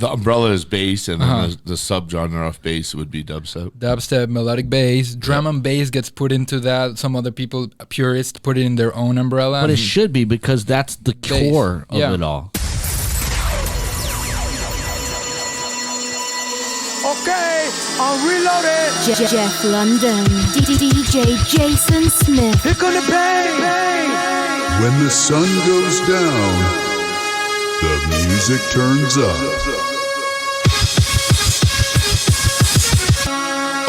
The umbrella is bass, and then the subgenre of bass would be dubstep. Dubstep, melodic bass, drum and bass gets put into that. Some other people, purists, put it in their own umbrella. But it should be, because that's the core of it all. Okay, I'm reloaded. Jeff London, DJ Jason Smith. Here come the bang. When the sun goes down, the music turns up.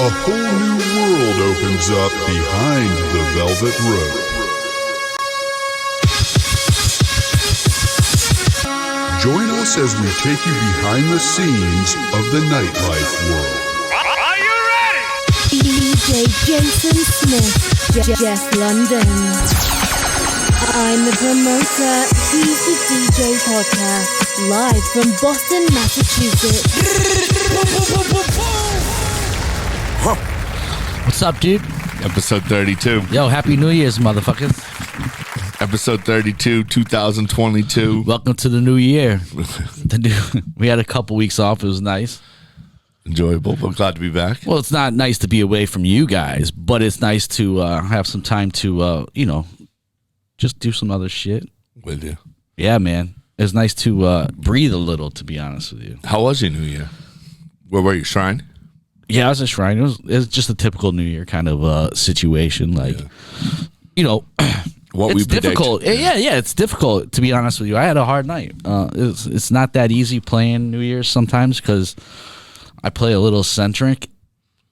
A whole new world opens up behind the velvet rope. Join us as we take you behind the scenes of the nightlife world. Are you ready? DJ Jason Smith, Jeff London. I'm the promoter, he's the DJ podcast, live from Boston, Massachusetts. What's up, dude? Episode 32. Yo, Happy New Year's, motherfuckers. Episode 32, 2022. Welcome to the new year. We had a couple weeks off. It was nice. Enjoyable, but glad to be back. Well, it's not nice to be away from you guys, but it's nice to have some time to, just do some other shit. With you. Yeah, man. It's nice to breathe a little, to be honest with you. How was your New Year? Where were you, Shrine? Yeah, I was at Shrine. It was just a typical New Year kind of situation. Like, what it's difficult. Yeah, it's difficult, to be honest with you. I had a hard night. It's not that easy playing New Year's sometimes because I play a little eccentric.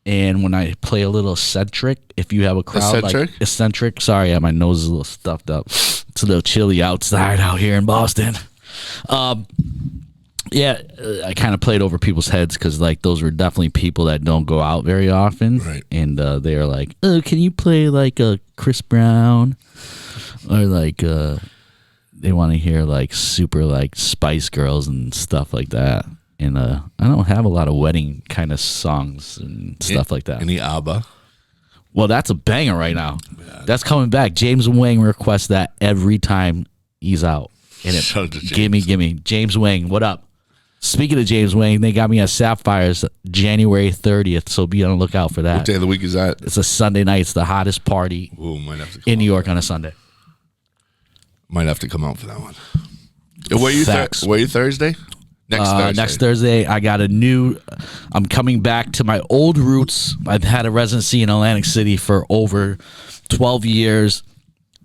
And when I play a little eccentric, if you have a crowd like eccentric, sorry, my nose is a little stuffed up. It's a little chilly outside out here in Boston. Yeah, I kind of played over people's heads because, like, those were definitely people that don't go out very often. Right. And they are like, oh, can you play, like, a Chris Brown? Or, like, they want to hear, like, super, like, Spice Girls and stuff like that. And I don't have a lot of wedding kind of songs and stuff like that. Any ABBA? Well, that's a banger right now. Yeah. That's coming back. James Wang requests that every time he's out. And gimme. James Wang, what up? Speaking of James Wang, they got me at Sapphires January 30th, so be on the lookout for that. What day of the week is that? It's a Sunday night. It's the hottest party in New York on a Sunday. Might have to come out for that one. Were you Thursday? Next Thursday, I got I'm coming back to my old roots. I've had a residency in Atlantic City for over 12 years.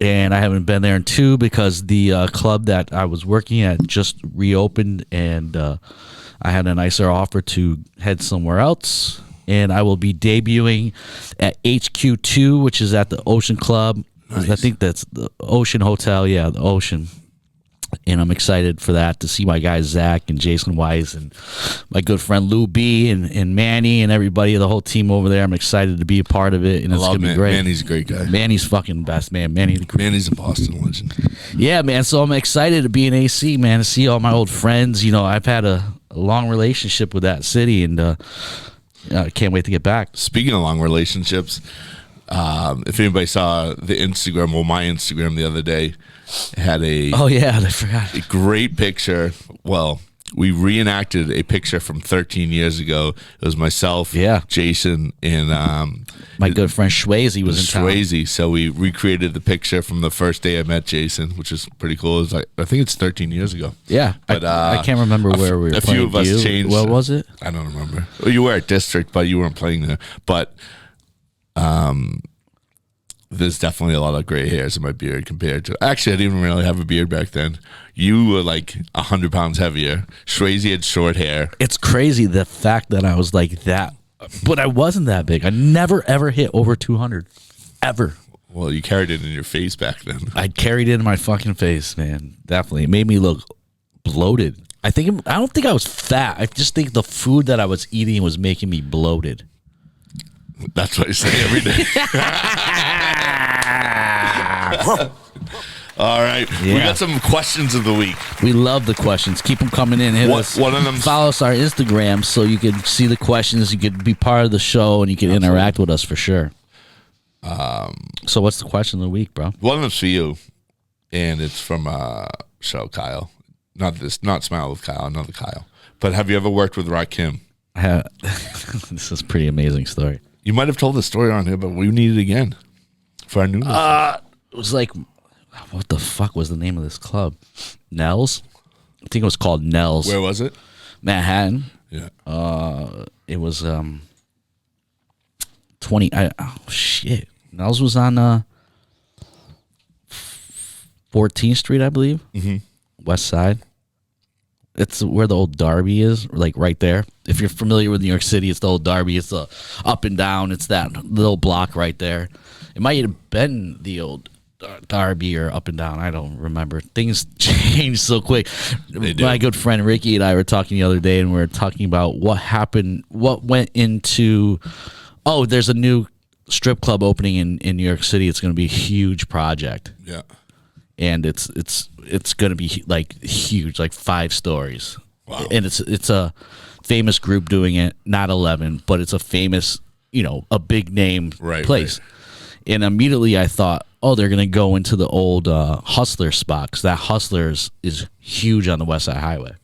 And I haven't been there in 2 because the club that I was working at just reopened, and I had a nicer offer to head somewhere else. And I will be debuting at HQ2, which is at the Ocean Club. Nice. I think that's the Ocean Hotel. Yeah, the Ocean. And I'm excited for that, to see my guys Zach and Jason Weiss and my good friend Lou B and Manny and everybody, the whole team over there. I'm excited to be a part of it, and it's going to be great. Manny's a great guy. Manny's fucking best, man. Manny's a Boston legend. Yeah, man. So I'm excited to be in AC, man, to see all my old friends. I've had a long relationship with that city, and I can't wait to get back. Speaking of long relationships, if anybody saw the Instagram, my Instagram the other day, had I forgot. A great picture. Well, we reenacted a picture from 13 years ago. It was myself, Jason, and my good friend Swayze was in town. Swayze. So we recreated the picture from the first day I met Jason, which is pretty cool. It was like, I think it's 13 years ago. Yeah, but I can't remember where we were. A few of us changed. What was it? I don't remember. Well, you were at District, but you weren't playing there. But there's definitely a lot of gray hairs in my beard compared to... Actually, I didn't even really have a beard back then. You were like 100 pounds heavier. Swayze had short hair. It's crazy the fact that I was like that, but I wasn't that big. I never, ever hit over 200. Ever. Well, you carried it in your face back then. I carried it in my fucking face, man. Definitely. It made me look bloated. I don't think I was fat. I just think the food that I was eating was making me bloated. That's what I say every day. All right. Yeah. We got some questions of the week. We love the questions. Keep them coming in. Hit us. One of them. Follow us on our Instagram so you can see the questions. You can be part of the show, and you can interact with us for sure. So what's the question of the week, bro? One of them's for you, and it's from show Kyle. Not Smile with Kyle, another Kyle. But have you ever worked with Rakim? This is a pretty amazing story. You might have told the story on here, but we need it again for our new listeners. It was like, what the fuck was the name of this club? Nell's? I think it was called Nell's. Where was it? Manhattan. Yeah. It was 20. Shit. Nell's was on 14th Street, I believe. Mm-hmm. West Side. It's where the old Derby is, like right there. If you're familiar with New York City, it's the old Derby. It's the up and down. It's that little block right there. It might have been the old Derby or up and down. I don't remember. Things change so quick. My good friend Ricky and I were talking the other day, and we were talking about what happened, what went into, there's a new strip club opening in New York City. It's going to be a huge project. Yeah. And it's going to be like huge, like 5 stories. Wow. And it's a famous group doing it, not 11, but it's a famous, a big name place. Right. And immediately I thought, they're going to go into the old Hustler spot, because that Hustlers is huge on the West Side Highway.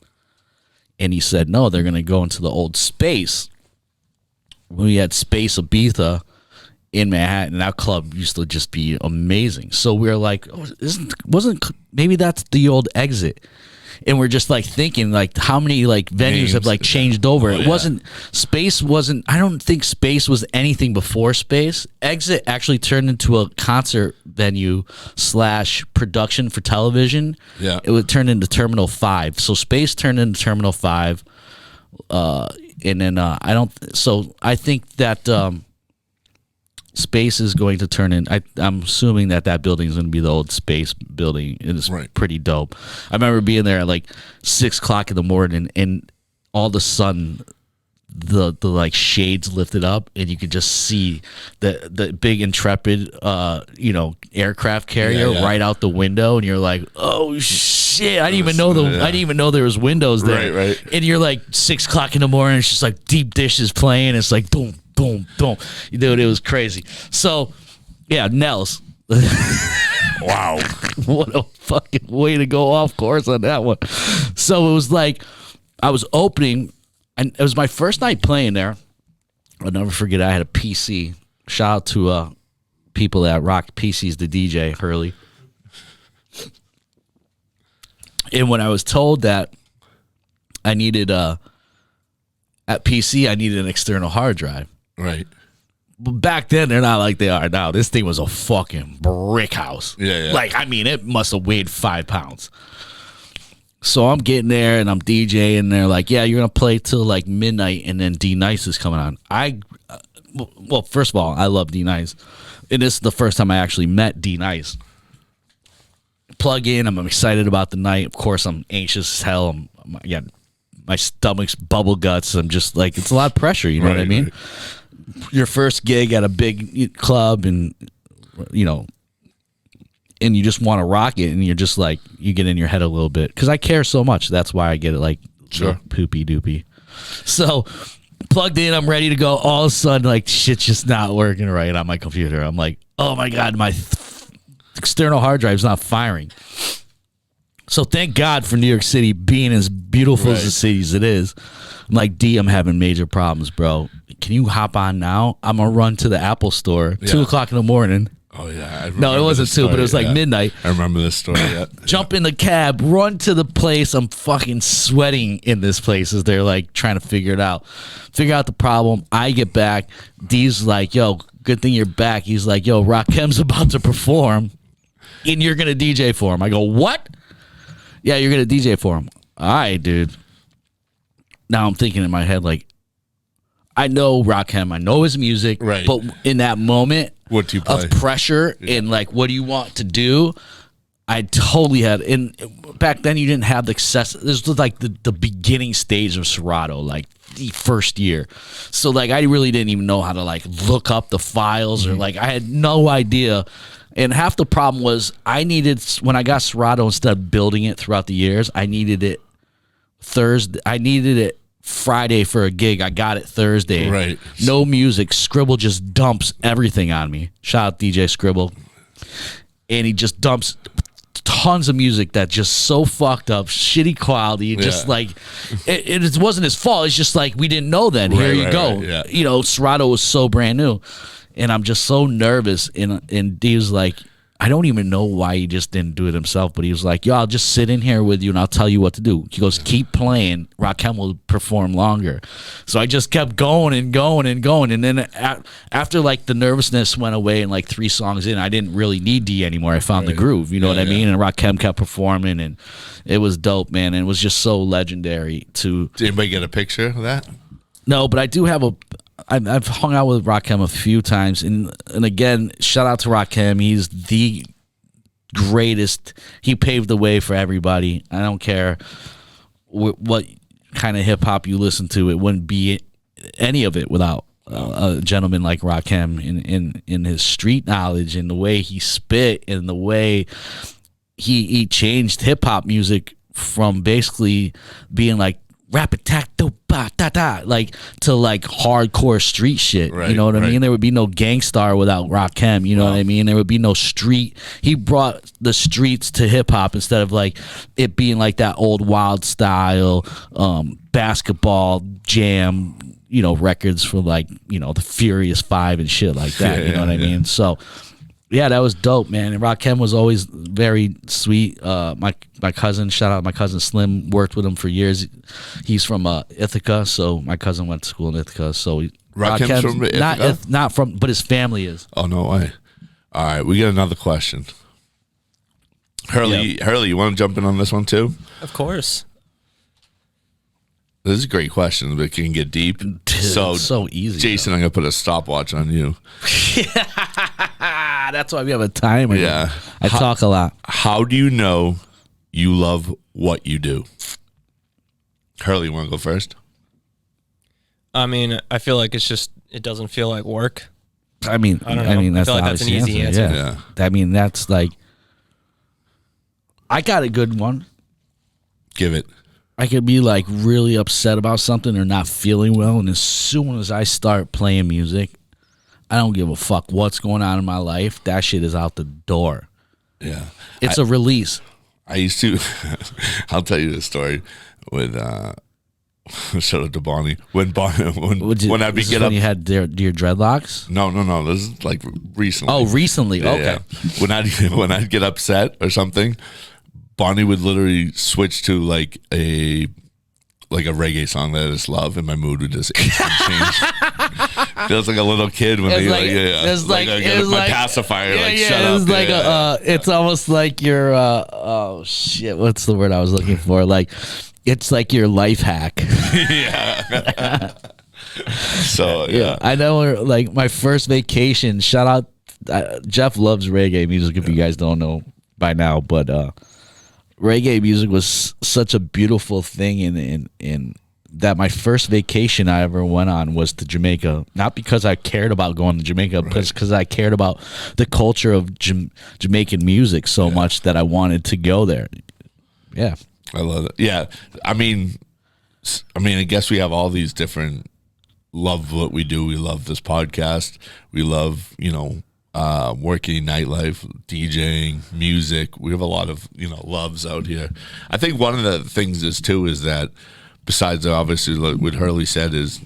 And he said, no, they're going to go into the old Space. We had Space Ibiza in Manhattan, and that club used to just be amazing. So we were like, maybe that's the old Exit? And we're just like thinking, like, how many like venues have like changed over? It wasn't Space. I don't think Space was anything before Space. Exit actually turned into a concert venue / production for television. Yeah, it would turn into Terminal 5. So Space turned into Terminal 5, and then I think that. Space is going to turn in. I'm assuming that building is going to be the old Space building. It is pretty dope. I remember being there at like 6:00 in the morning, and all of a sudden, the like shades lifted up, and you could just see the big Intrepid, aircraft carrier right out the window, and you're like, oh shit! I didn't even know there was windows there. Right. And you're like 6:00 in the morning. It's just like Deep Dish is playing. It's like boom. Boom, boom. Dude, it was crazy. So, yeah, Nels. Wow. What a fucking way to go off course on that one. So it was like, I was opening, and it was my first night playing there. I'll never forget, I had a PC. Shout out to people that rock PCs, the DJ, Hurley. And when I was told that I needed, at PC, I needed an external hard drive. Right. But back then, they're not like they are now. This thing was a fucking brick house. Yeah. Like, I mean, it must have weighed 5 pounds. So I'm getting there, and I'm DJing, and they're like, yeah, you're going to play till like midnight, and then D-Nice is coming on. Well, first of all, I love D-Nice. And this is the first time I actually met D-Nice. Plug in. I'm excited about the night. Of course, I'm anxious as hell. My stomach's bubble guts. I'm just like, it's a lot of pressure. You know what I mean? Right. Your first gig at a big club, and and you just want to rock it, and you're just like, you get in your head a little bit, because I care so much. That's why I get it like poopy doopy. So plugged in, I'm ready to go. All of a sudden, like, shit's just not working right on my computer. I'm like, oh my god, my external hard drive's not firing. So thank God for New York City being as beautiful as the city as it is. I'm like, D, I'm having major problems, bro. Can you hop on now? I'm going to run to the Apple store, 2:00 in the morning. Oh, yeah. No, it wasn't 2, but it was like midnight. I remember this story. Jump in the cab, run to the place. I'm fucking sweating in this place as they're like trying to figure out the problem. I get back. D's like, yo, good thing you're back. He's like, yo, Rakim's about to perform, and you're going to DJ for him. I go, what? Yeah, you're going to DJ for him. All right, dude. Now I'm thinking in my head, like, I know Rakim, I know his music, but in that moment of pressure and like, what do you want to do? I totally had, and back then you didn't have the access. This was like the beginning stage of Serato, like the first year. So like, I really didn't even know how to like look up the files or like, I had no idea. And half the problem was I needed, when I got Serato, instead of building it throughout the years, I needed it Thursday. I needed it Friday for a gig. I got it Thursday. Right. No music. Scribble just dumps everything on me. Shout out DJ Scribble. And he just dumps tons of music that just so fucked up, shitty quality, just like it wasn't his fault. It's just like we didn't know then. Here you go. Right, you know, Serato was so brand new, and I'm just so nervous. And he was like, I don't even know why he just didn't do it himself, but he was like, yo, I'll just sit in here with you and I'll tell you what to do. He goes, keep playing. Rakim will perform longer. So I just kept going and going and going. And then after like the nervousness went away and like 3 songs in, I didn't really need D anymore. I found the groove, you know what I mean? And Rakim kept performing and it was dope, man. And it was just so legendary to. Did anybody get a picture of that? No, but I do have I've hung out with Rakim a few times, and again, shout out to Rakim. He's the greatest. He paved the way for everybody. I don't care what kind of hip hop you listen to. It wouldn't be any of it without a gentleman like Rakim in his street knowledge and the way he spit and the way he changed hip hop music from basically being like rap attack do ba da da like to like hardcore street shit. You know what I mean? There would be no Gangstar without Rakim. You know what I mean? There would be no street. He brought the streets to hip hop instead of like it being like that old wild style basketball jam, you know, records for like, you know, the Furious 5 and shit like that. You know what I mean? So yeah, that was dope, man. And Rakim was always very sweet. My cousin, shout out my cousin Slim, worked with him for years. He's from Ithaca, so my cousin went to school in Ithaca. So Rakim's from Ithaca? Not from, but his family is. Oh, no way. All right, we got another question. Hurley, you want to jump in on this one too? Of course. This is a great question, but it can get deep. Dude, so easy. Jason, I'm going to put a stopwatch on you. That's why we have a timer. Yeah. I talk a lot. How do you know you love what you do? Hurley, you want to go first? I mean, I feel like it doesn't feel like work. I mean, that's I feel like that's an easy answer. Yeah. I mean, that's like, I got a good one. Give it. I could be like really upset about something or not feeling well, and as soon as I start playing music, I don't give a fuck what's going on in my life. That shit is out the door. Yeah. It's a release. I used to, I'll tell you this story with, shout out to Bonnie. When I'd be get up. When you had your dreadlocks? No. This is like recently. Oh, recently. Yeah, okay. Yeah. When I'd get upset or something, Bonnie would literally switch to like a reggae song that I just love, and my mood would just instantly change. Feels like a little kid when my pacifier. Shut up. It's almost like your oh shit, what's the word I was looking for? Like it's like your life hack. Yeah. So yeah, I know. Like my first vacation. Shout out, Jeff loves reggae music. If you guys don't know by now, but reggae music was such a beautiful thing in that my first vacation I ever went on was to Jamaica. Not because I cared about going to Jamaica, but because I cared about the culture of Jamaican music so much that I wanted to go there. Yeah. I love it. Yeah. I mean, I guess we have all these different love what we do. We love this podcast. We love, working in nightlife, DJing, music. We have a lot of, loves out here. I think one of the things is that besides obviously what Hurley said is,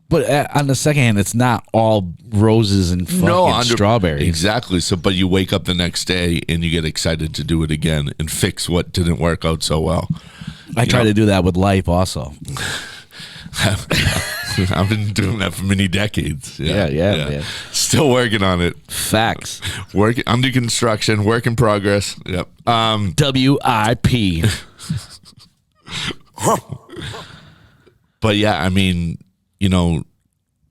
but on the second hand, it's not all roses and fucking strawberries. Exactly. So, but you wake up the next day and you get excited to do it again and fix what didn't work out so well. I try to do that with life also. I've been doing that for many decades. Yeah, man. Still working on it. Facts. Working under construction, work in progress. Yep. WIP. But yeah, I mean,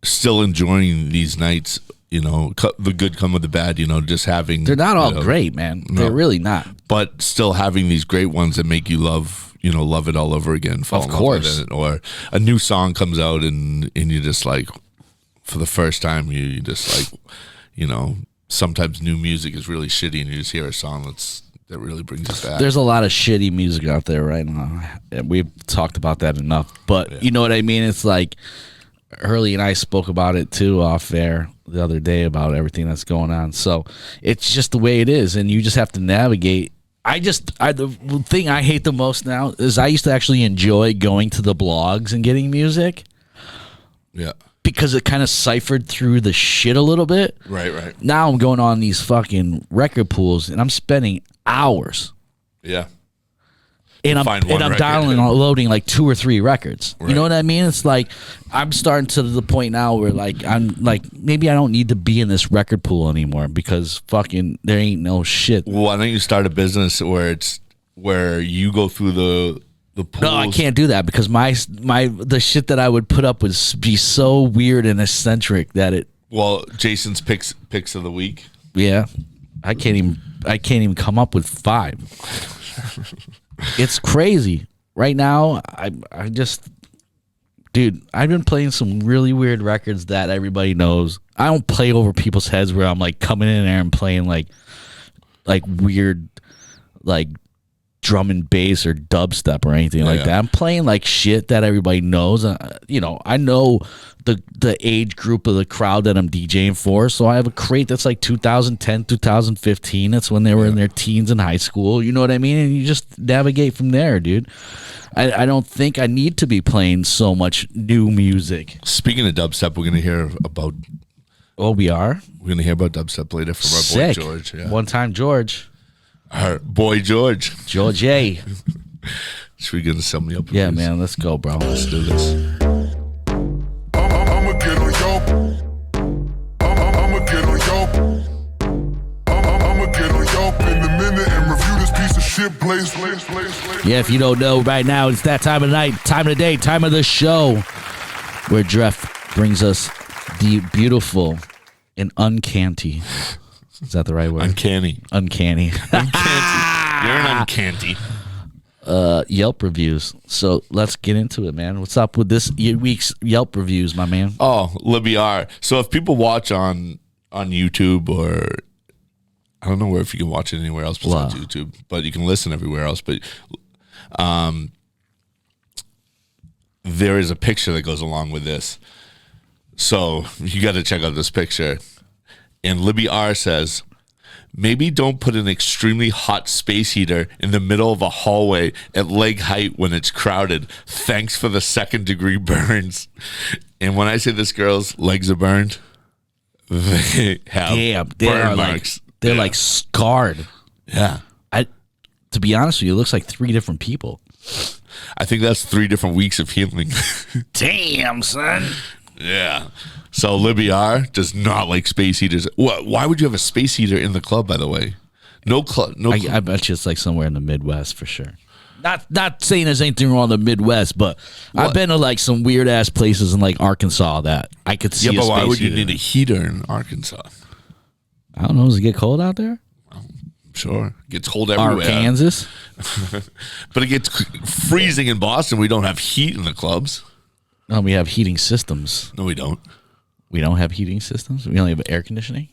still enjoying these nights. The good come with the bad. Just having. They're not all great, man. No. They're really not. But still having these great ones that make you love. Love it all over again. Of course. It, or a new song comes out and you just like, for the first time, you just like, sometimes new music is really shitty and you just hear a song that really brings it back. There's a lot of shitty music out there right now. And we've talked about that enough. But you know what I mean? It's like Hurley and I spoke about it too off air the other day about everything that's going on. So it's just the way it is, and you just have to navigate. The thing I hate the most now is I used to actually enjoy going to the blogs and getting music. Yeah. Because it kind of ciphered through the shit a little bit. Right. Now I'm going on these fucking record pools and I'm spending hours. Yeah. And I'm dialing and loading like 2 or 3 records. Right. You know what I mean? It's like I'm starting to the point now where like I'm like maybe I don't need to be in this record pool anymore because fucking there ain't no shit. Well, why don't you start a business where you go through the pools? No, I can't do that because the shit that I would put up would be so weird and eccentric that it. Well, Jason's picks of the week. Yeah, I can't even come up with 5. It's crazy right now. I just, dude, I've been playing some really weird records that everybody knows. I don't play over people's heads where I'm like coming in there and playing like weird like drum and bass or dubstep or anything like that. I'm playing like shit that everybody knows. I know the age group of the crowd that I'm DJing for. So I have a crate that's like 2010, 2015. That's when they were in their teens in high school. You know what I mean? And you just navigate from there, dude. I don't think I need to be playing so much new music. Speaking of dubstep, we're going to hear about... Oh, we are? We're going to hear about dubstep later from our boy George. Yeah. One time George. Our boy George. George A. Should we get to sum me up? Yeah, man. Let's go, bro. Let's do this. I'ma get on Yelp. I'ma get on Yelp. I'ma get on Yelp in a minute and review this piece of shit place. Yeah, if you don't know right now, it's that time of night, time of the day, time of the show where Jeff brings us the beautiful and uncanny. Is that the right word? Uncanny. Uncanny. You're an uncanny. Yelp reviews. So let's get into it, man. What's up with this week's Yelp reviews, my man? Oh, Libby R. So if people watch on YouTube or I don't know where if you can watch it anywhere else besides YouTube, but you can listen everywhere else. But there is a picture that goes along with this. So you got to check out this picture. And Libby R says, maybe don't put an extremely hot space heater in the middle of a hallway at leg height when it's crowded. Thanks for the 2nd-degree burns. And when I say this girl's legs are burned, they have burn marks. They're like scarred. Yeah. To be honest with you, it looks like 3 different people. I think that's 3 different weeks of healing. Damn, son. Yeah. So Libby R does not like space heaters. Why would you have a space heater in the club, by the way? No club. I bet you it's like somewhere in the Midwest for sure. Not saying there's anything wrong in the Midwest, but I've been to like some weird ass places in like Arkansas that I could see. Yeah, but why would you need a heater in Arkansas? I don't know. Does it get cold out there? Sure. It gets cold everywhere. Kansas? But it gets freezing in Boston. We don't have heat in the clubs. No, we have heating systems. No, we don't. We don't have heating systems? We only have air conditioning?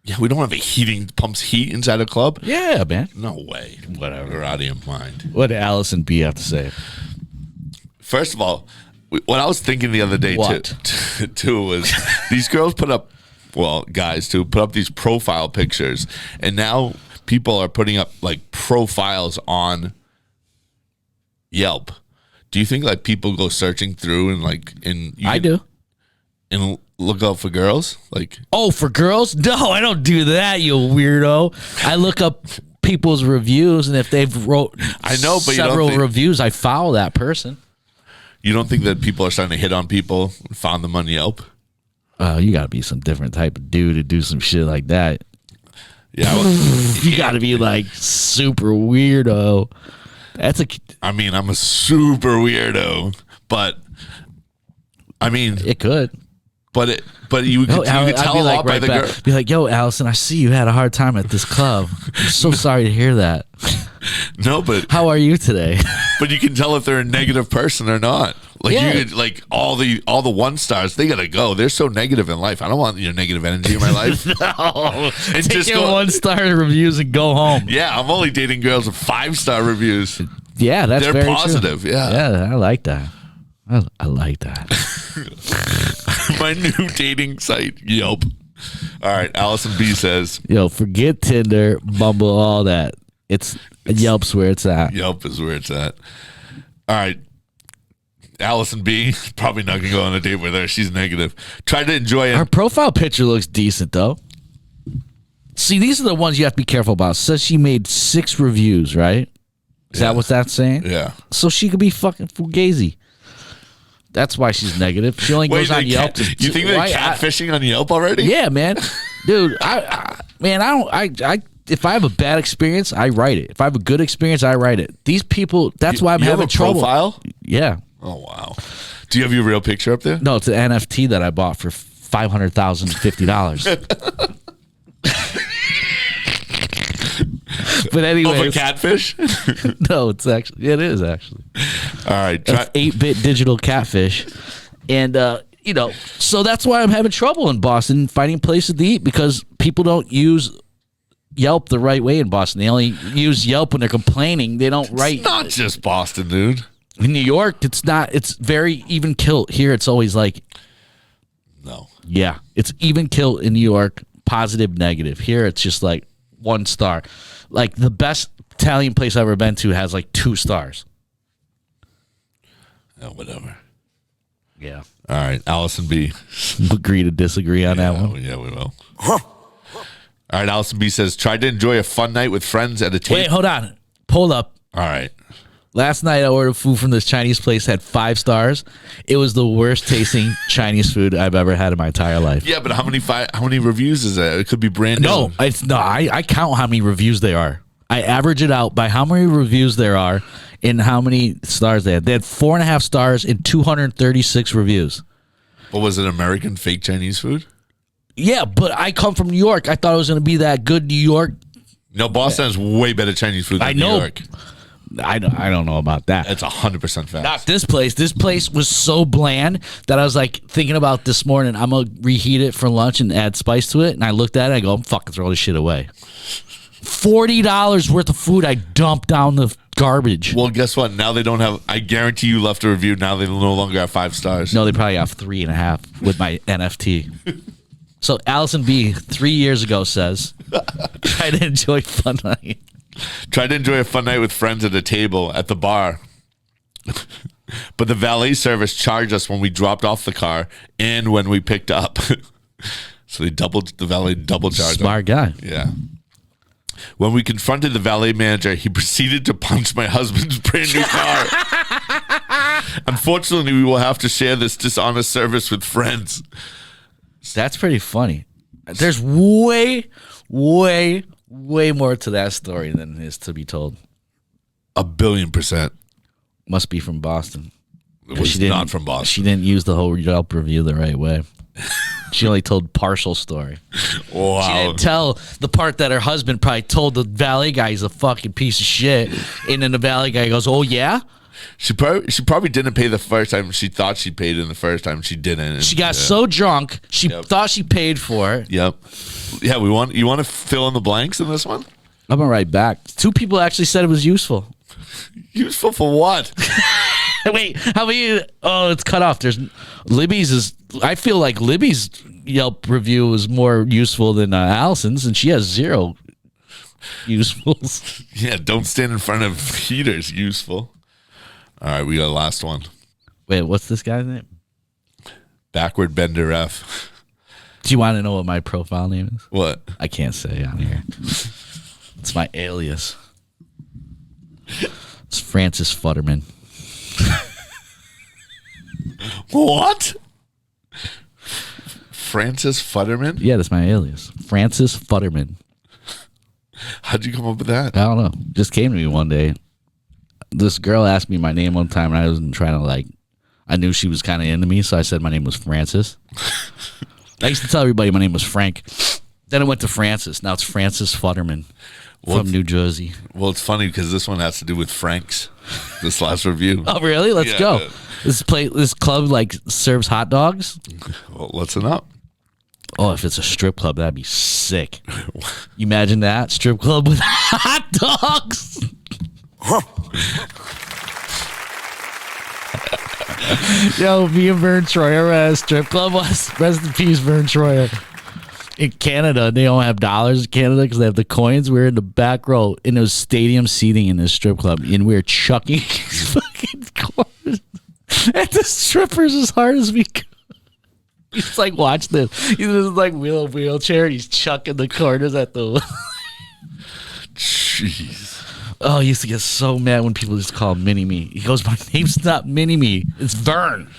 Yeah, we don't have a heating pumps heat inside a club. Yeah, man. No way. Whatever. You're out of your mind. What did Alice and B have to say? First of all, what I was thinking the other day too was these girls put up, well, guys too, put up these profile pictures, and now people are putting up like profiles on Yelp. Do you think like people go searching through and like I do. And look out for girls? Like, oh, for girls? No, I don't do that, you weirdo. I look up people's reviews, and if they've wrote several reviews, I follow that person. You don't think that people are starting to hit on people and found them on Yelp? You got to be some different type of dude to do some shit like that. Yeah. Well, you got to be like super weirdo. I mean, I'm a super weirdo, but I mean, it could. But you could tell a lot by the girl. Be like, yo, Allison, I see you had a hard time at this club. I'm so sorry to hear that. No, but how are you today? But you can tell if they're a negative person or not. Like you could, like all the 1-stars, they gotta go. They're so negative in life. I don't want your negative energy in my life. No, and take your 1-star reviews and go home. Yeah, I'm only dating girls with 5-star reviews. Yeah, they're very positive. True. Yeah, I like that. I like that. My new dating site, Yelp. All right, Allison B says, Yo, forget Tinder, Bumble, all that. It's Yelp's where it's at. Yelp is where it's at. All right. Allison B, probably not going to go on a date with her. She's negative. Tried to enjoy it. Her profile picture looks decent, though. See, these are the ones you have to be careful about. It says she made 6 reviews, right? Is that what that's saying? Yeah. So she could be fucking fugazi. That's why she's negative. She only goes on Yelp. You think they're catfishing on Yelp already? Yeah, man. Dude, if I have a bad experience, I write it. If I have a good experience, I write it. These people, that's why I'm having trouble. Profile? Yeah. Oh, wow. Do you have your real picture up there? No, it's an NFT that I bought for $500,050. But anyway, of a catfish? No, it is actually. All right, 8-bit digital catfish, and so that's why I'm having trouble in Boston finding places to eat because people don't use Yelp the right way in Boston. They only use Yelp when they're complaining. They don't write. It's not just Boston, dude. In New York, it's not. It's very even kilt. Here, it's always like, no. Yeah, it's even kilt in New York. Positive, negative. Here, it's just like 1 star. Like the best Italian place I've ever been to has like 2 stars. Oh, whatever. Yeah. All right, Allison B. Agree to disagree on that one. Yeah, we will. All right, Allison B says, tried to enjoy a fun night with friends at a table. Wait, hold on. Hold up. All right. Last night I ordered food from this Chinese place, had 5 stars. It was the worst tasting Chinese food I've ever had in my entire life. Yeah, but how many reviews is that? It could be brand new. I count how many reviews there are. I average it out by how many reviews there are and how many stars they had. They had 4.5 stars and 236 reviews. What was it, American fake Chinese food? Yeah, but I come from New York. I thought it was going to be that good New York. No, Boston has way better Chinese food than New York. I don't know about that. It's 100% fact. Not this place. This place was so bland that I was like thinking about this morning. I'm going to reheat it for lunch and add spice to it. And I looked at it. I go, I'm fucking throw this shit away. $40 worth of food I dumped down the garbage. Well, guess what? Now they don't have. I guarantee you left a review. Now they no longer have 5 stars. No, they probably have 3.5 with my NFT. So Allison B 3 years ago says, try to enjoy fun night. Tried to enjoy a fun night with friends at a table at the bar. But the valet service charged us when we dropped off the car and when we picked up. So the valet double charged. Smart guy. Yeah. When we confronted the valet manager, he proceeded to punch my husband's brand new car. Unfortunately, we will have to share this dishonest service with friends. That's pretty funny. There's way more to that story than is to be told. 1,000,000,000%. Must be from Boston. It was not from Boston. She didn't use the whole Yelp review the right way. She only told partial story. Wow. She didn't tell the part that her husband probably told the valet guy he's a fucking piece of shit. And then the valet guy goes, oh, yeah? She probably didn't pay the first time. She thought she paid in the first time. She didn't. And she got so drunk, she thought she paid for it. Yep. Yeah, you want to fill in the blanks in this one? I'm going to write back. 2 people actually said it was useful. Useful for what? Wait, how many? Oh, it's cut off. There's Libby's is. I feel like Libby's Yelp review is more useful than Allison's, and she has 0 usefuls. Yeah, don't stand in front of heaters. Useful. All right, we got the last one. Wait, what's this guy's name? Backward Bender F. Do you want to know what my profile name is? What? I can't say on here. It's my alias. It's Francis Futterman. What? Francis Futterman? Yeah, that's my alias. Francis Futterman. How'd you come up with that? I don't know. Just came to me one day. This girl asked me my name one time, and I wasn't trying to I knew she was kind of into me, so I said my name was Francis. I used to tell everybody my name was Frank. Then it went to Francis. Now it's Francis Futterman from New Jersey. Well, it's funny because this one has to do with Frank's. This last review. Oh, really? Let's go. This club serves hot dogs. Well, listen up. Oh, if it's a strip club, that'd be sick. You imagine that strip club with hot dogs. Yo, me and Vern Troyer were at a strip club once. Rest in peace, Vern Troyer. In Canada, they don't have dollars in Canada because they have the coins. We were in the back row, and it was stadium seating in this strip club, and we were chucking fucking coins at the strippers as hard as we could. He's like, watch this. He's just like wheelchair. He's chucking the quarters at the. Jeez. Oh, I used to get so mad when people just call him Mini-Me. He goes, my name's not Mini-Me. It's Vern.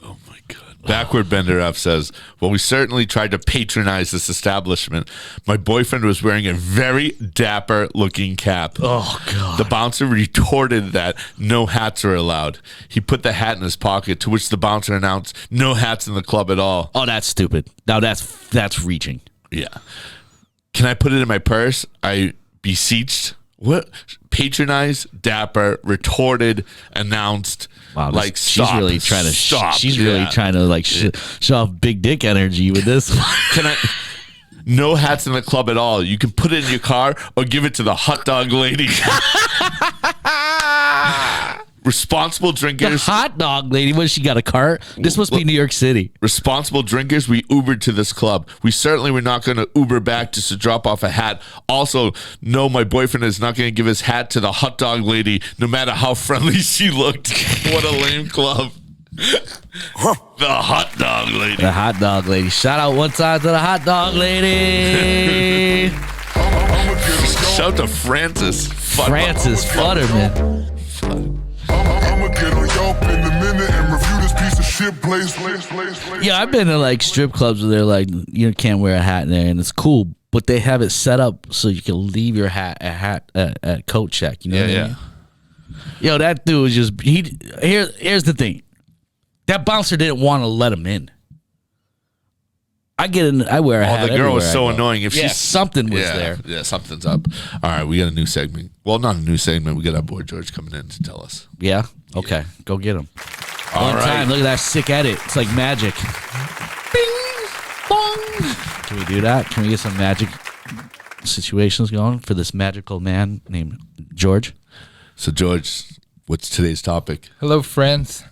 Oh, my God. Backward Bender F says, well, we certainly tried to patronize this establishment. My boyfriend was wearing a very dapper-looking cap. Oh, God. The bouncer retorted that no hats are allowed. He put the hat in his pocket, to which the bouncer announced, no hats in the club at all. Oh, that's stupid. Now, that's reaching. Yeah. Can I put it in my purse? I beseeched. What? Patronized, dapper, retorted, announced. Wow, like she's stop, really trying to. stop. She's really trying to like show off big dick energy with this. Can I? No hats in the club at all. You can put it in your car or give it to the hot dog lady. Responsible The drinkers. hot dog lady. What, she got a cart? This must be New York City. Responsible drinkers, we Ubered to this club. We certainly were not going to Uber back just to drop off a hat. Also, no, my boyfriend is not going to give his hat to the hot dog lady, no matter how friendly she looked. What a lame club. The hot dog lady. The hot dog lady. Shout out one time to the hot dog lady. Shout out to Francis. Francis Futterman. I'ma get on Yelp in a minute and review this piece of shit place. Yeah, I've been to like strip clubs where they're like, you can't wear a hat in there, and it's cool, but they have it set up so you can leave your hat at coat check. You know what I mean? Yo, that dude was just here's the thing. That bouncer didn't want to let him in. I wear a hat. The girl was so everywhere I go. annoying. If she's something was there. Yeah, something's up. All right, we got a new segment. Well, not a new segment. We got our boy George coming in to tell us. Yeah? Okay. Go get him. All One right. time. Look at that sick edit. It's like magic. Bing, bong. Can we do that? Can we get some magic situations going for this magical man named George? So, George, what's today's topic? Hello, friends.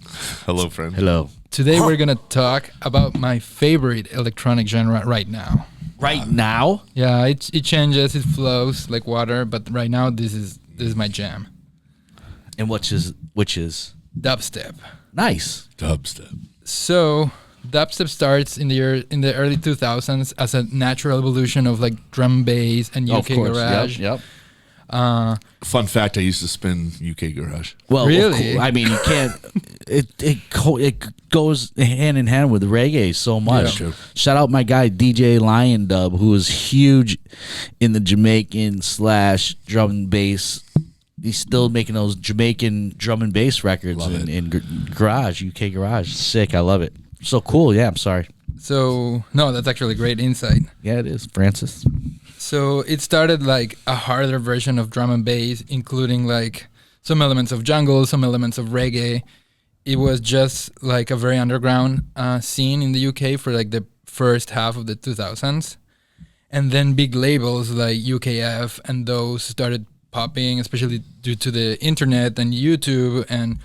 Hello, friend. Hello. Today we're gonna talk about my favorite electronic genre right now. Right now? Yeah, it changes, it flows like water, but right now this is my jam. And which is Dubstep. nice. Dubstep. So dubstep starts in the early 2000s as a natural evolution of like drum and bass and UK garage. Yep. Fun fact, I used to spin UK garage. Well, Really? I mean, you can't. It goes hand in hand with reggae so much. Yeah. Shout out my guy DJ Lion Dub, who is huge in the Jamaican / drum and bass. He's still making those Jamaican drum and bass records in garage, UK garage. Sick, I love it. So cool. Yeah, I'm sorry. So no, that's actually great insight. Yeah, it is, Francis. So it started like a harder version of drum and bass, including like some elements of jungle, some elements of reggae. It was just like a very underground scene in the UK for like the first half of the 2000s. And then big labels like UKF and those started popping, especially due to the internet and YouTube and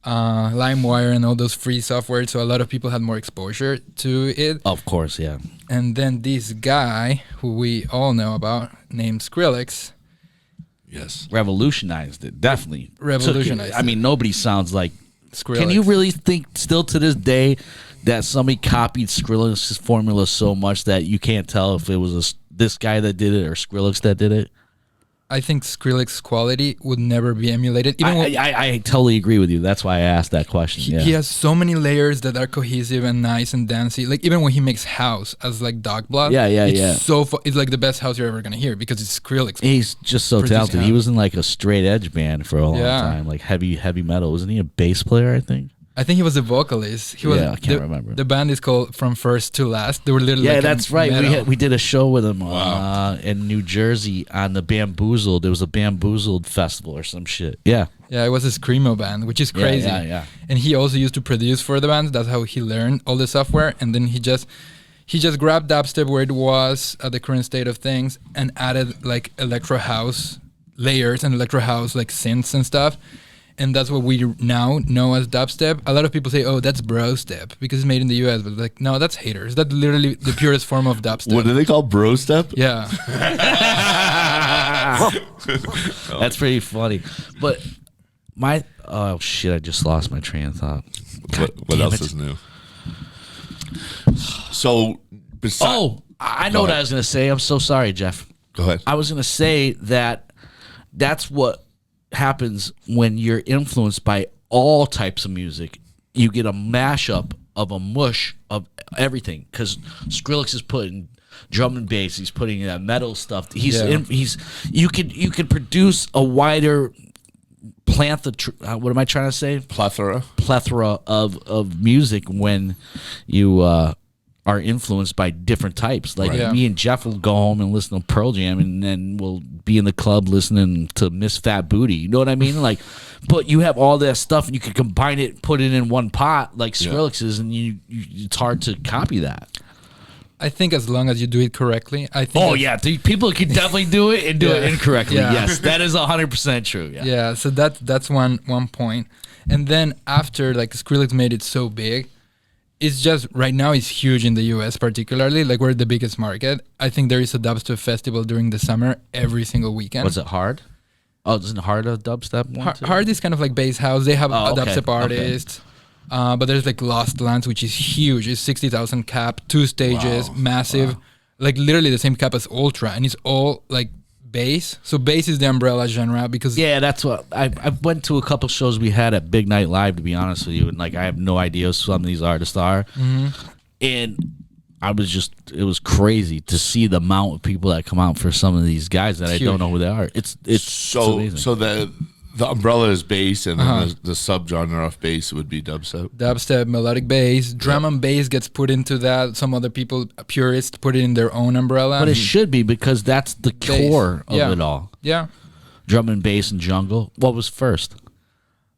LimeWire and all those free software. So a lot of people had more exposure to it. Of course, yeah. And then this guy, who we all know about, named Skrillex. Yes. Revolutionized it, definitely. Revolutionized I mean, nobody sounds like Skrillex. Can you really think still to this day that somebody copied Skrillex's formula so much that you can't tell if it was this guy that did it or Skrillex that did it? I think Skrillex's quality would never be emulated. Even when I totally agree with you. That's why I asked that question. he has so many layers that are cohesive and nice and dancey. Like even when he makes house as like Dog Blood, it's so it's like the best house you're ever gonna hear because it's Skrillex. He's just so talented. house. He was in like a straight edge band for a long time, like heavy metal. Wasn't he a bass player? I think. I think he was a vocalist. He was. I can't remember. The band is called From First to Last. They were literally that's right. We did a show with him in New Jersey on the Bamboozled. There was a Bamboozled festival or some shit. Yeah. Yeah, it was a screamo band, which is crazy. Yeah. And he also used to produce for the bands. That's how he learned all the software. And then he just grabbed dubstep where it was at the current state of things and added like electro house layers and electro house like synths and stuff. and that's what we now know as dubstep. A lot of people say, "Oh, that's bro step because it's made in the U.S." But like, no, that's haters. That's literally the purest form of dubstep. What do they call bro step? Yeah. That's pretty funny. But oh shit, I just lost my train of thought. What else is new? So, I know what I was gonna say. I'm so sorry, Jeff. Go ahead. I was gonna say that's what happens when you're influenced by all types of music. You get a mashup of a mush of everything because Skrillex is putting drum and bass. He's putting that metal stuff. You could produce a wider what am I trying to say? Plethora of music when you are influenced by different types. Like me and Jeff will go home and listen to Pearl Jam, and then we'll be in the club listening to Miss Fat Booty. You know what I mean? Like, but you have all that stuff, and you can combine it, put it in one pot, like Skrillex is, and it's hard to copy that. I think as long as you do it correctly, I think. People can definitely do it and do it incorrectly. Yeah. Yes, that is 100% true. Yeah. Yeah. So that's one point, and then after like Skrillex made it so big, it's just right now it's huge in the U.S. particularly. Like we're the biggest market. I think there is a dubstep festival during the summer every single weekend. Was it Hard? Oh, isn't Hard a dubstep one too? Hard is kind of like bass house. They have a dubstep artist. But there's like Lost Lands, which is huge. It's 60,000 cap, 2 stages, massive. Like literally the same cap as Ultra, and it's all like bass. So bass is the umbrella genre because that's what I went to a couple shows we had at Big Night Live, to be honest with you, and like I have no idea who some of these artists are, and it was crazy to see the amount of people that come out for some of these guys that I don't know who they are. It's amazing. So the umbrella is bass, and then the subgenre of bass would be dubstep. Dubstep, melodic bass, drum and bass gets put into that. Some other people, purists, put it in their own umbrella. But it should be because that's the core of it all. Yeah. Drum and bass and jungle. What was first?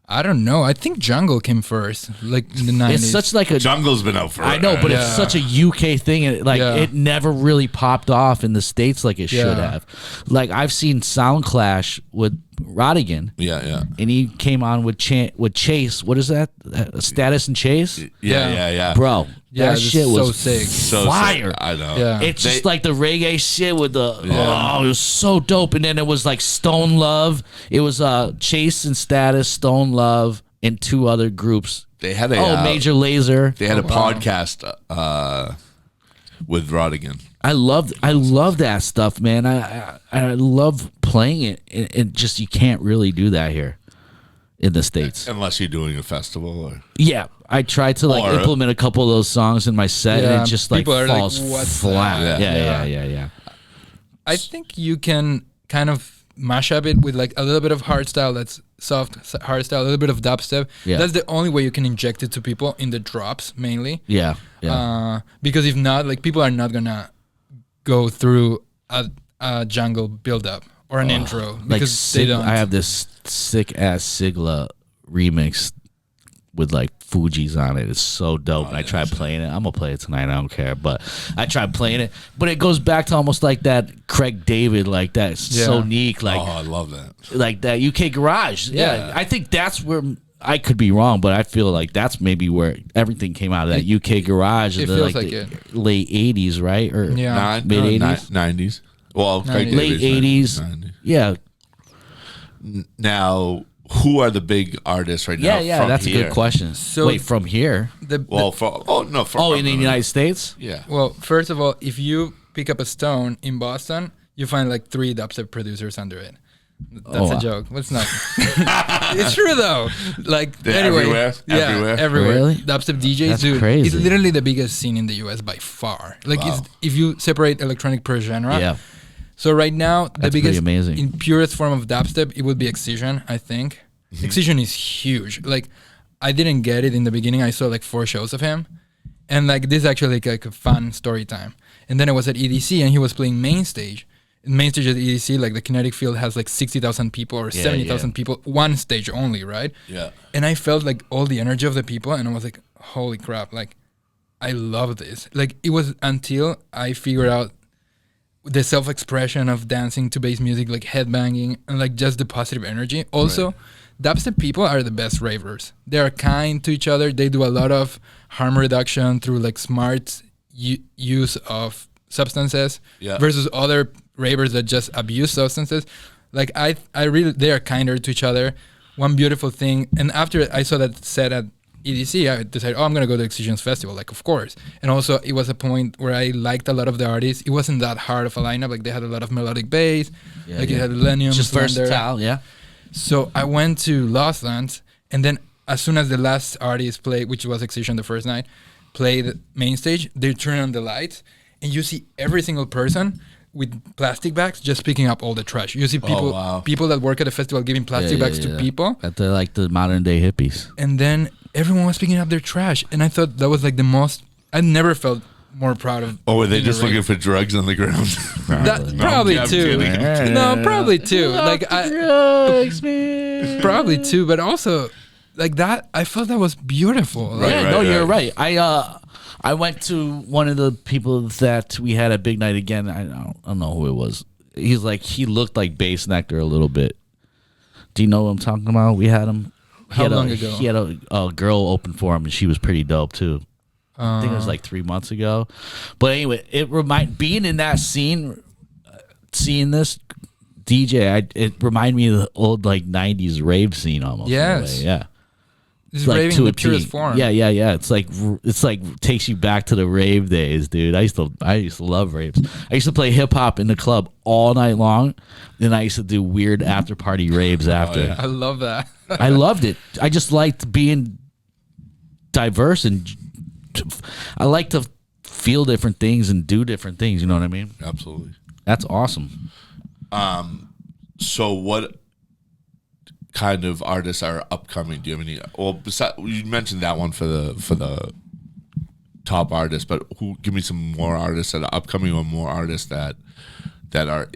I don't know. I think jungle came first, like in the 90s. It's such like a jungle's been out forever. I know, but it's such a UK thing. And it never really popped off in the States like it should have. Like I've seen Sound Clash with Rodigan. Yeah. And he came on with Chase. What is that? Status and Chase? Yeah. Bro, that shit was so sick. So fire. Sick. I know. Yeah. It's just like the reggae shit with the it was so dope. And then it was like Stone Love. It was Chase and Status, Stone Love, and 2 other groups. They had a Major Lazer. They had a podcast with Rodigan. I love that stuff, man. I love playing it. It just you can't really do that here in the States unless you're doing a festival. Or yeah, I tried to like implement a couple of those songs in my set, and it just like falls flat. Yeah. I think you can kind of mash up it with like a little bit of hardstyle that's soft hardstyle, a little bit of dubstep. Yeah. That's the only way you can inject it to people in the drops mainly. Yeah. Because if not, like people are not gonna go through a jungle build up or an intro because they don't. I have this sick ass Sigla remix with like Fuji's on it. It's so dope. And I tried playing it. I'm gonna play it tonight. I don't care, but I tried playing it. But it goes back to almost like that Craig David, like that Sonique, like I love that, like that UK Garage. Yeah, I think that's where. I could be wrong, but I feel like that's maybe where everything came out of that UK Garage in the late 80s, right? Or mid 80s? 90s. Well, 90s. Late 80s. 90s. Yeah. Now, who are the big artists right now? Yeah, that's a good question. So wait, from here? In the United States? Yeah. Well, first of all, if you pick up a stone in Boston, you find like 3 dubstep producers under it. That's a joke. What's not? It's true though. Like everywhere. Really? Dubstep DJs, That's dude. Crazy. It's literally the biggest scene in the US by far. Like if you separate electronic per genre. Yeah. So right now the biggest amazing. In purest form of dubstep, it would be Excision, I think. Mm-hmm. Excision is huge. Like I didn't get it in the beginning. I saw like 4 shows of him. And like this is actually like a fun story time. And then I was at EDC and he was playing main stage. Main stage at EDC, like the Kinetic Field has like 60,000 people or 70,000 people, one stage only, right? Yeah. And I felt like all the energy of the people and I was like, holy crap, like I love this. Like it was until I figured out the self-expression of dancing to bass music, like headbanging and like just the positive energy. Also, dubstep people are the best ravers. They are kind to each other. They do a lot of harm reduction through like smart use of substances versus other ravers that just abuse substances. Like I really, they are kinder to each other. One beautiful thing, and after I saw that set at EDC, I decided, I'm going to go to Excisions Festival, like, of course. And also, it was a point where I liked a lot of the artists. It wasn't that hard of a lineup. Like, they had a lot of melodic bass. It had Millennium. Just versatile, yeah. So I went to Lost Lands, and then as soon as the last artist played, which was Excision the first night, played the main stage, they turn on the lights, and you see every single person with plastic bags just picking up all the trash. You see people that work at the festival giving plastic bags to people. They're like the modern day hippies. And then everyone was picking up their trash. And I thought that was like the most, I never felt more proud of. Oh, were they just looking for drugs on the ground? Probably too. No, probably too. Like drugs, man. Probably too, but also like that, I felt that was beautiful. You're right. I went to one of the people that we had at Big Night again. I don't know who it was. He's like, he looked like Bass Nectar a little bit. Do you know what I'm talking about? We had him. How long ago? He had a girl open for him, and she was pretty dope too. I think it was like 3 months ago. But anyway, being in that scene, seeing this DJ, it reminded me of the old like 90s rave scene almost. Yes. Yeah. It's like raving in the purest form. Yeah. It's like takes you back to the rave days, dude. I used to love raves. I used to play hip hop in the club all night long. Then I used to do weird after party raves after. Yeah. I love that. I loved it. I just liked being diverse, and I like to feel different things and do different things. You know what I mean? Absolutely. That's awesome. So what kind of artists are upcoming? Do you have any? Well, besides, you mentioned that one for the top artists, but give me some more artists that are upcoming, or more artists that are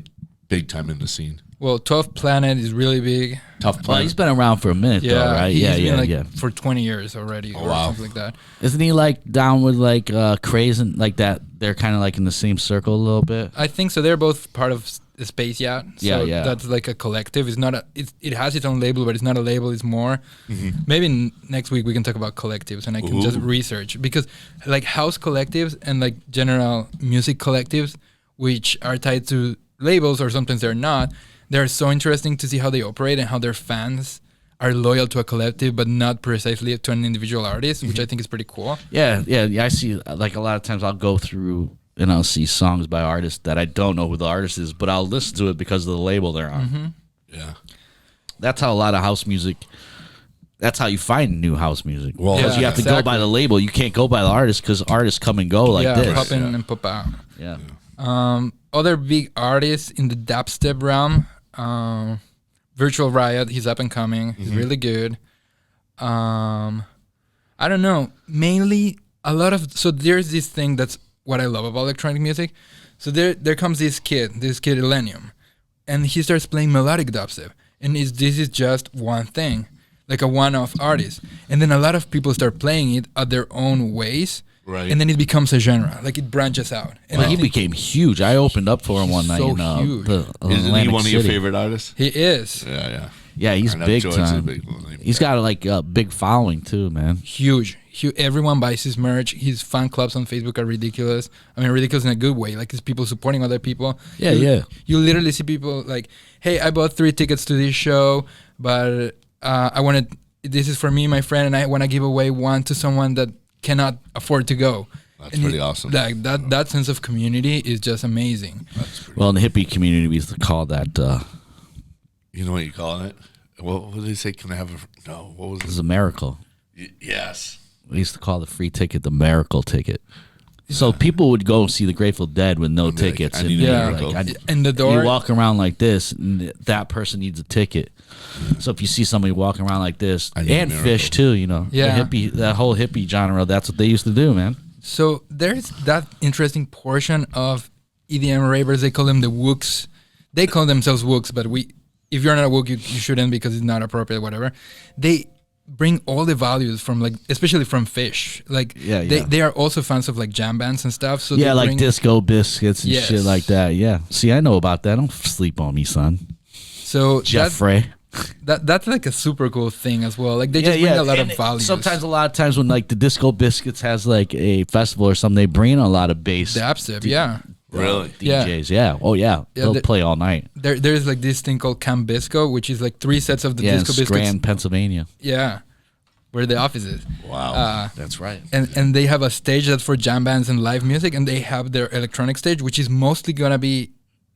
big time in the scene. Well, 12th Planet is really big. Tough Planet. Well, he's been around for a minute, though, right? He's been for 20 years already, or something like that. Isn't he like down with like Craze and like that? They're kind of like in the same circle a little bit. I think so. They're both part of Space Yacht. So that's like a collective. It's not it has its own label, but it's not a label. It's more. Mm-hmm. Maybe next week we can talk about collectives, and I can just research, because like house collectives and like general music collectives, which are tied to labels or sometimes they're not. They're so interesting to see how they operate and how their fans are loyal to a collective, but not precisely to an individual artist, which I think is pretty cool. Yeah. I see, like, a lot of times I'll go through and I'll see songs by artists that I don't know who the artist is, but I'll listen to it because of the label they're on. Mm-hmm. Yeah. That's how a lot of house music, that's how you find new house music. Well, because you have to go by the label. You can't go by the artist, because artists come and go like this. Pop in and pop out. Yeah. Other big artists in the dubstep realm, Virtual Riot, he's up and coming. He's really good. I don't know. Mainly so there's this thing that's what I love about electronic music. So there comes this kid Millennium, and he starts playing melodic dubstep. And this is just one thing, like a one-off artist. And then a lot of people start playing it at their own ways. Right. And then it becomes a genre, like it branches out. And he became huge. I opened up for him one night. Isn't he one of your favorite artists? He is. Yeah, he's big time. He's got like a big following too, man. Huge. Everyone buys his merch. His fan clubs on Facebook are ridiculous. I mean, ridiculous in a good way. Like, it's people supporting other people. Yeah. You literally see people like, hey, I bought 3 tickets to this show, but this is for me, my friend, and I want to give away one to someone that cannot afford to go. That's pretty awesome. Like that sense of community is just amazing. Well, in the hippie community, we used to call that. You know what you call it? What did they say? Can I have a? No. What was it? It was a miracle. Yes. We used to call the free ticket the miracle ticket. So people would go see the Grateful Dead with no tickets. Like, and the door. You walk around like this, and that person needs a ticket. So if you see somebody walking around like this, and Fish too, that whole hippie genre, that's what they used to do, man. So there's that interesting portion of EDM ravers. They call them the wooks. They call themselves wooks, but if you're not a wook, you shouldn't, because it's not appropriate, whatever. They bring all the values from, like, especially from Fish. Like, they are also fans of like jam bands and stuff. So like Disco Biscuits and shit like that. Yeah. See, I know about that. Don't sleep on me, son. So Jeffrey. That's like a super cool thing as well. Like they just bring a lot of value. Sometimes, a lot of times when like the Disco Biscuits has like a festival or something, they bring in a lot of bass. Dubstep, Really? DJs, yeah. Oh yeah, they'll play all night. There's like this thing called Camp Bisco, which is like 3 sets of the Disco Biscuits. Scranton, Pennsylvania. Yeah, where the office is. Wow, that's right. And they have a stage that's for jam bands and live music, and they have their electronic stage, which is mostly gonna be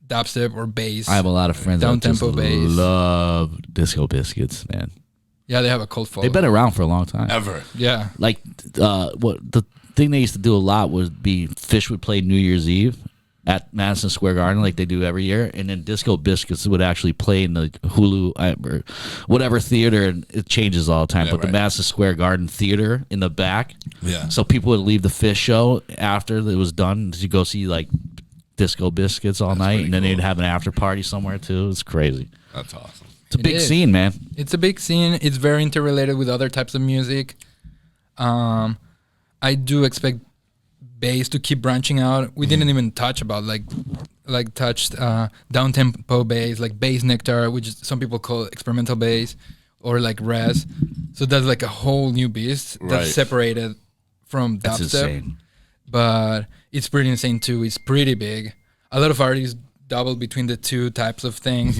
dubstep or bass. I have a lot of friends that just bass. love Disco Biscuits, man. Yeah, they have a cult following. They've been around for a long time. Ever. Yeah. Like what the thing they used to do a lot would be Fish would play New Year's Eve at Madison Square Garden like they do every year, and then Disco Biscuits would actually play in the Hulu or whatever theater, and it changes all the time. But the Madison Square Garden theater in the back, so people would leave the Fish show after it was done to go see like Disco Biscuits all night, and then they'd have an after party somewhere too. It's crazy. That's awesome. It's a big scene, man. It's a big scene. It's very interrelated with other types of music. I do expect bass to keep branching out. We didn't even touch about touched down tempo bass, like bass nectar, which some people call experimental bass, or like res. So that's like a whole new beast that's separated from dubstep. That's insane. But it's pretty insane too. It's pretty big. A lot of artists double between the two types of things.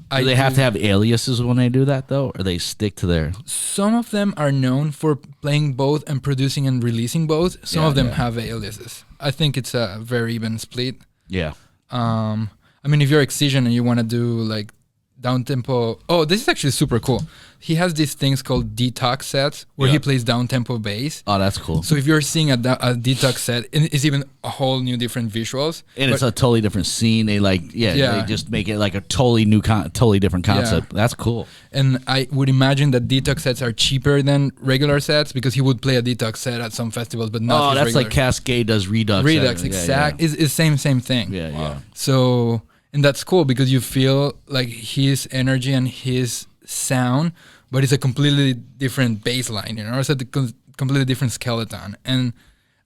Do they have to have aliases when they do that though, or they stick to their? Some of them are known for playing both and producing and releasing both. Some of them have aliases. I think it's a very even split. Yeah. I mean, if you're Excision and you want to do like down tempo, this is actually super cool. He has these things called detox sets where he plays down tempo bass. Oh, that's cool. So if you're seeing a detox set, it's even a whole new different visuals. And it's a totally different scene. They they just make it like a totally new, totally different concept. That's cool. And I would imagine that detox sets are cheaper than regular sets because he would play a detox set at some festivals, but not. Oh, that's regular. like Cascade does Redux. Redux, exact. It's same thing. Yeah, yeah. So, and that's cool because you feel like his energy and his sound, but it's a completely different baseline, It's a completely different skeleton. And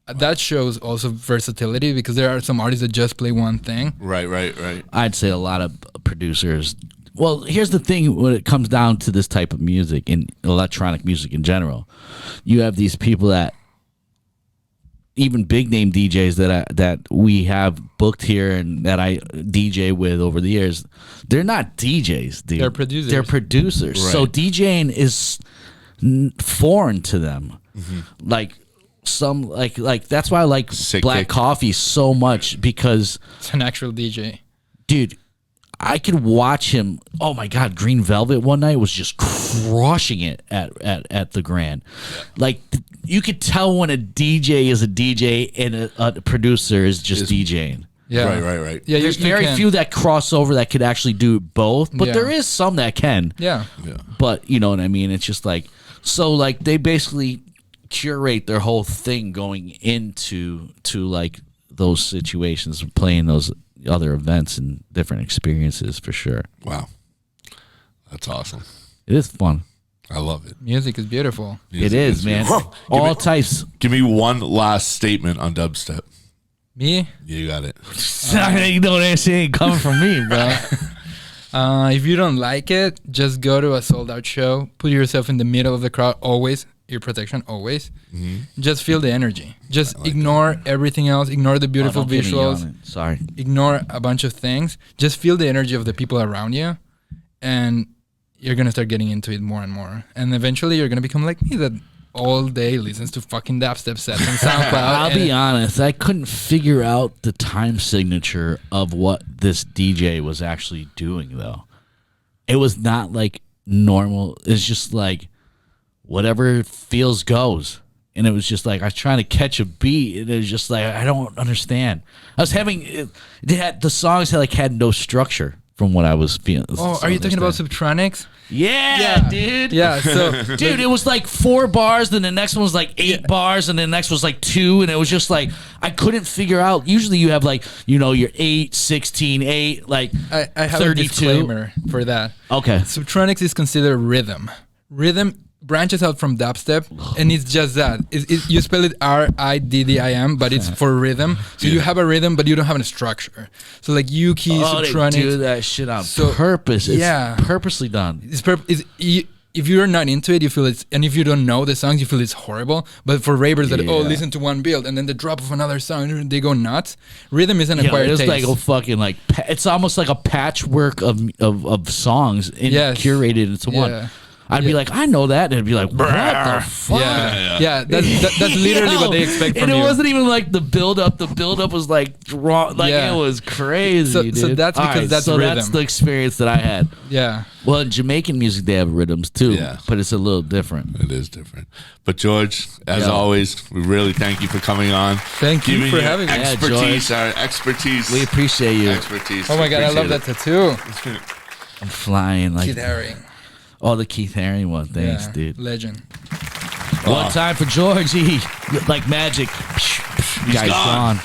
that shows also versatility because there are some artists that just play one thing. Right. I'd say a lot of producers. Well, here's the thing when it comes down to this type of music and electronic music in general. You have these people that, even big name DJs that we have booked here and that I DJ with over the years, they're not DJs, dude. They're producers. They're producers. Right. So DJing is foreign to them. Like some like that's why I like Black Coffee so much, because it's an actual DJ. Dude, I could watch him. Oh my God, Green Velvet one night was just crushing it at the Grand. Like you could tell when a DJ is a DJ and a producer is just DJing. Yeah, right. Yeah, there's very few that cross over that could actually do both, but there is some that can. Yeah. But you know what I mean? It's just like, so like they basically curate their whole thing going into like those situations, playing those other events and different experiences for sure. Wow. That's awesome. It is fun. I love it. Music is beautiful. It is, man. All types. Give me one last statement on dubstep. Me? You got it. You know that shit ain't coming from me, bro. If you don't like it, just go to a sold out show. Put yourself in the middle of the crowd. Always. Ear protection, always. Just feel the energy. Just ignore everything else. Ignore the beautiful visuals. Sorry. Ignore a bunch of things. Just feel the energy of the people around you. And you're going to start getting into it more and more. And eventually you're going to become like me that all day listens to fucking dubstep sets on SoundCloud. I'll be honest. I couldn't figure out the time signature of what this DJ was actually doing, though. It was not like normal. It's just like whatever feels goes. And it was just like I was trying to catch a beat, and it was just like I don't understand. I was having the songs had no structure from what I was feeling. Oh, are you talking about Subtronics? Yeah, dude. Yeah, so dude, it was like 4 bars, then the next one was like 8 bars, and then the next was like 2, and it was just like I couldn't figure out. Usually you have like your 8, 16, 8, like I have 32. a disclaimer for that. Okay. Subtronics is considered rhythm. Rhythm branches out from dubstep, and it's just that. You spell it RIDDIM, but it's for rhythm. So you have a rhythm, but you don't have a structure. So like you keys, subtronics. They do that shit on purpose. It's purposely done. If you're not into it, you feel it's, and if you don't know the songs, you feel it's horrible. But for ravers that listen to one build and then the drop of another song, they go nuts. Rhythm is an acquired taste. It's like a fucking it's almost like a patchwork of songs curated into one. I'd be like, I know that, and it'd be like, what the fuck? Yeah. That's literally what they expect from you. And it wasn't even like the build up. The build up was like wrong. Like it was crazy. So that's because that's rhythm. That's the experience that I had. Yeah. Well, in Jamaican music, they have rhythms too. Yeah. But it's a little different. It is different. But George, as always, we really thank you for coming on. Thank you for having me. Our expertise. We appreciate you. Expertise. Oh my God, I love that tattoo. I'm flying like Keith Haring. Oh, the Keith Haring one. Thanks, dude. Legend. One time for Georgie. Like magic. He's gone.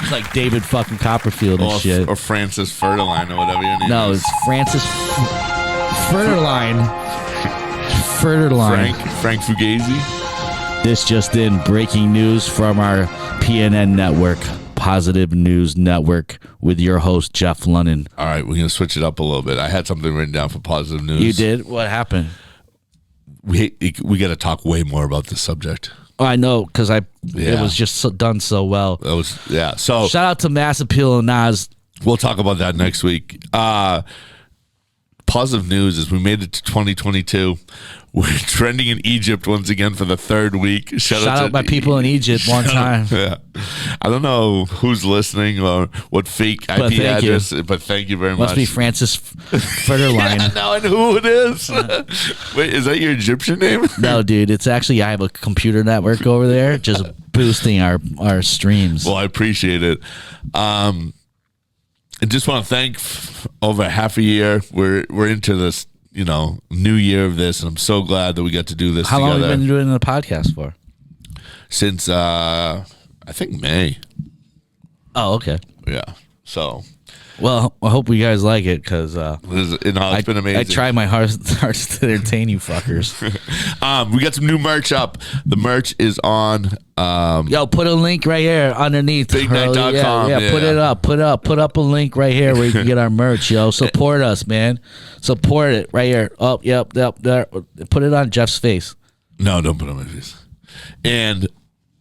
It's like David fucking Copperfield and shit. Or Francis Ferdeline or whatever your name is. No, it's Francis Ferdeline. Frank Fugazi. This just in, breaking news from our PNN network. Positive News Network with your host, Jeff London. All right, we're going to switch it up a little bit. I had something written down for positive news. You did? What happened? We got to talk way more about this subject. Oh, I know, because it was just done so well. That was, So shout out to Mass Appeal and Nas. We'll talk about that next week. Positive news is we made it to 2022. We're trending in Egypt once again for the third week. Shout out to my people in Egypt one time. Yeah. I don't know who's listening or what fake IP address, but thank you very much. Must be Francis Ferdeline. Yeah, now I know who it is. Wait, is that your Egyptian name? No, dude. It's actually, I have a computer network over there just boosting our streams. Well, I appreciate it. I just want to thank over half a year. We're into this, new year of this, and I'm so glad that we got to do this. How together. long have you been doing the podcast for? Since I think May. Oh, okay. Yeah. So. Well, I hope you guys like it because it's been amazing. I try my hardest to entertain you fuckers. We got some new merch up. The merch is on. Yo, put a link right here underneath. BigNight.com. Yeah, put it up. Put up a link right here where you can get our merch, yo. Support us, man. Support it right here. Oh, yep, there. Put it on Jeff's face. No, don't put it on my face. And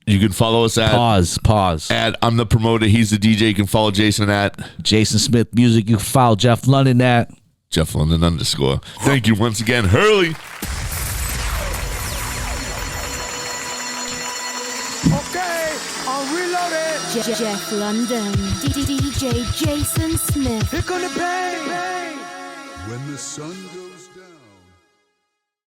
you can follow us at pause. At I'm the promoter. He's the DJ. You can follow Jason at Jason Smith Music. You can follow Jeff London at Jeff London _. Thank you once again, Hurley. Okay, I'm reloaded. Jeff London, DJ Jason Smith. Here gonna bang. When the sun goes